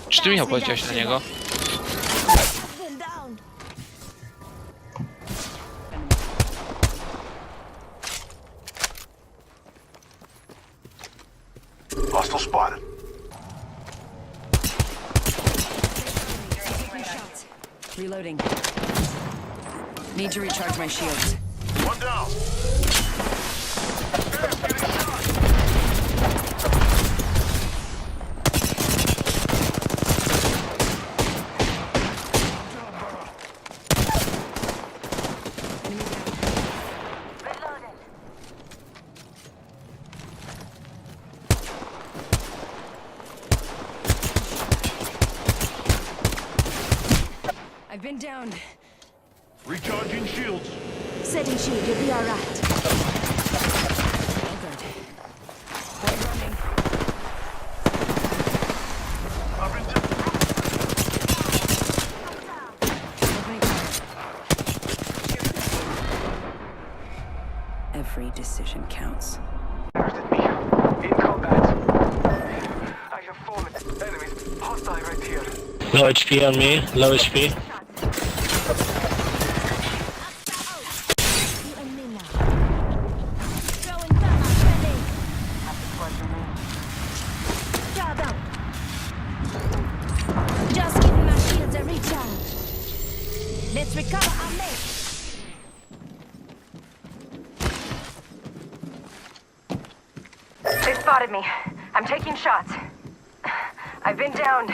Czy ty, Michał, poleciałeś na niego? Hostile spotted. Reloading. Need to recharge my shields. One down. I've been downed. Recharging shields. Setting shield, you'll be alright. Oh, good. Boy running. Covering Opening fire. Every decision counts. In combat. I have fallen. Enemies. Hostile right here. Low HP on me, low HP. You and me now. Throwing thermite grenade. Job done. Just giving my shields a recharge. Let's recover our mate. They spotted me. I'm taking shots. I've been downed.